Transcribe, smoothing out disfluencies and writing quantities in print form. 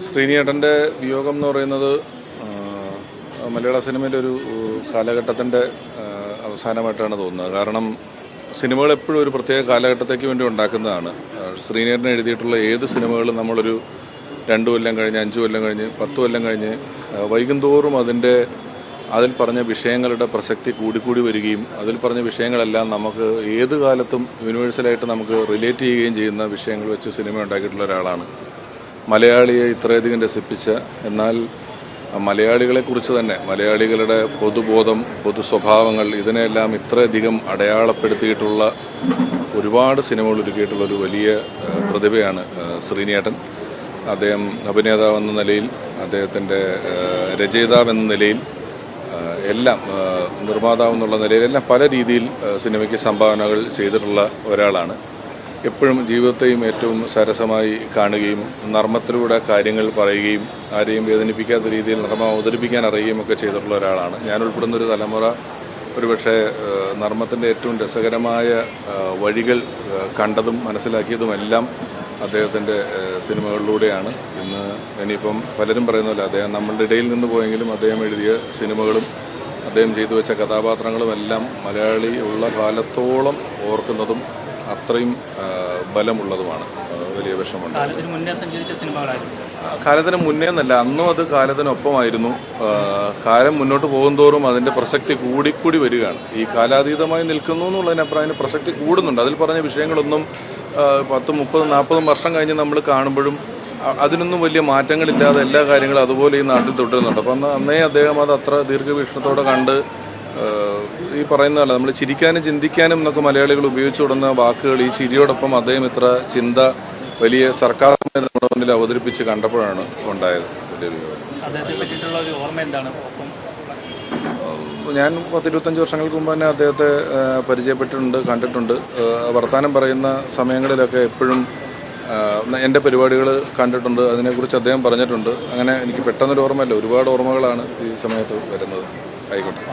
ശ്രീനിയേട്ടൻ്റെ വിയോഗം എന്ന് പറയുന്നത് മലയാള സിനിമയിലെ ഒരു കാലഘട്ടത്തിൻ്റെ അവസാനമായിട്ടാണ് തോന്നുന്നത്. കാരണം സിനിമകൾ എപ്പോഴും ഒരു പ്രത്യേക കാലഘട്ടത്തേക്ക് വേണ്ടി ഉണ്ടാക്കുന്നതാണ്. ശ്രീനിയേട്ടൻ എഴുതിയിട്ടുള്ള ഏത് സിനിമകളും നമ്മളൊരു 2 കൊല്ലം കഴിഞ്ഞ് 5 കൊല്ലം കഴിഞ്ഞ് 10 കൊല്ലം കഴിഞ്ഞ് വൈകുന്തോറും അതിൽ പറഞ്ഞ വിഷയങ്ങളുടെ പ്രസക്തി കൂടിക്കൂടി വരികയും അതിൽ പറഞ്ഞ വിഷയങ്ങളെല്ലാം നമുക്ക് ഏത് കാലത്തും യൂണിവേഴ്സലായിട്ട് നമുക്ക് റിലേറ്റ് ചെയ്യുകയും ചെയ്യുന്ന വിഷയങ്ങൾ വെച്ച് സിനിമ ഉണ്ടാക്കിയിട്ടുള്ള ഒരാളാണ്. മലയാളിയെ ഇത്രയധികം രസിപ്പിച്ച, എന്നാൽ മലയാളികളെക്കുറിച്ച് തന്നെ മലയാളികളുടെ പൊതുബോധം, പൊതു സ്വഭാവങ്ങൾ ഇതിനെല്ലാം ഇത്രയധികം അടയാളപ്പെടുത്തിയിട്ടുള്ള ഒരുപാട് സിനിമകൾ ഒരുക്കിയിട്ടുള്ള ഒരു വലിയ പ്രതിഭയാണ് ശ്രീനിയേട്ടൻ. അദ്ദേഹം അഭിനേതാവെന്ന നിലയിൽ, അദ്ദേഹത്തിൻ്റെ രചയിതാവെന്ന നിലയിൽ, എല്ലാം നിർമ്മാതാവെന്നുള്ള നിലയിലെല്ലാം പല രീതിയിൽ സിനിമയ്ക്ക് സംഭാവനകൾ ചെയ്തിട്ടുള്ള ഒരാളാണ്. എപ്പോഴും ജീവിതത്തെയും ഏറ്റവും സരസമായി കാണുകയും നർമ്മത്തിലൂടെ കാര്യങ്ങൾ പറയുകയും ആരെയും വേദനിപ്പിക്കാത്ത രീതിയിൽ നർമ്മം അവതരിപ്പിക്കാൻ അറിയുകയും ഒക്കെ ചെയ്തിട്ടുള്ള ഒരാളാണ്. ഞാൻ ഉൾപ്പെടുന്നൊരു തലമുറ ഒരുപക്ഷെ നർമ്മത്തിൻ്റെ ഏറ്റവും രസകരമായ വഴികൾ കണ്ടതും മനസ്സിലാക്കിയതുമെല്ലാം അദ്ദേഹത്തിൻ്റെ സിനിമകളിലൂടെയാണ്. ഇനിയിപ്പം പലരും പറയുന്നില്ല, അദ്ദേഹം നമ്മളുടെ ഇടയിൽ നിന്ന് പോയെങ്കിലും അദ്ദേഹം എഴുതിയ സിനിമകളും അദ്ദേഹം ചെയ്തു വെച്ച കഥാപാത്രങ്ങളും എല്ലാം മലയാളി ഉള്ള കാലത്തോളം ഓർക്കുന്നതും അത്രയും ബലമുള്ളതുമാണ്. വലിയ വിഷമമുണ്ട്. കാലത്തിന് മുന്നേ എന്നല്ല, അന്നും അത് കാലത്തിനൊപ്പമായിരുന്നു. കാലം മുന്നോട്ട് പോകുന്തോറും അതിൻ്റെ പ്രസക്തി കൂടിക്കൂടി വരികയാണ്. ഈ കാലാതീതമായി നിൽക്കുന്നു എന്നുള്ളതിനപ്പുറം അതിന് പ്രസക്തി കൂടുന്നുണ്ട്. അതിൽ പറഞ്ഞ വിഷയങ്ങളൊന്നും 10, 30, 40 വർഷം കഴിഞ്ഞ് നമ്മൾ കാണുമ്പോഴും അതിനൊന്നും വലിയ മാറ്റങ്ങളില്ലാതെ എല്ലാ കാര്യങ്ങളും അതുപോലെ ഈ നാട്ടിൽ തുടരുന്നുണ്ട്. അപ്പം അന്നേ അദ്ദേഹം അത് അത്ര ദീർഘവീക്ഷണത്തോടെ കണ്ട് ഈ പറയുന്നതല്ല, നമ്മൾ ചിരിക്കാനും ചിന്തിക്കാനും എന്നൊക്കെ മലയാളികൾ ഉപയോഗിച്ചു കൊടുക്കുന്ന വാക്കുകൾ, ഈ ചിരിയോടൊപ്പം അദ്ദേഹം ഇത്ര ചിന്ത വലിയ സർക്കാർ നമ്മുടെ മുന്നിൽ അവതരിപ്പിച്ച് കണ്ടപ്പോഴാണ് ഉണ്ടായത്. ഞാൻ 10-25 വർഷങ്ങൾക്ക് മുമ്പ് തന്നെ അദ്ദേഹത്തെ പരിചയപ്പെട്ടിട്ടുണ്ട്, കണ്ടിട്ടുണ്ട്. വർത്തമാനം പറയുന്ന സമയങ്ങളിലൊക്കെ എപ്പോഴും എൻ്റെ പരിപാടികൾ കണ്ടിട്ടുണ്ട്, അതിനെക്കുറിച്ച് അദ്ദേഹം പറഞ്ഞിട്ടുണ്ട്. അങ്ങനെ എനിക്ക് പെട്ടെന്നൊരു ഓർമ്മയില്ല, ഒരുപാട് ഓർമ്മകളാണ് ഈ സമയത്ത് വരുന്നത്. ആയിക്കോട്ടെ.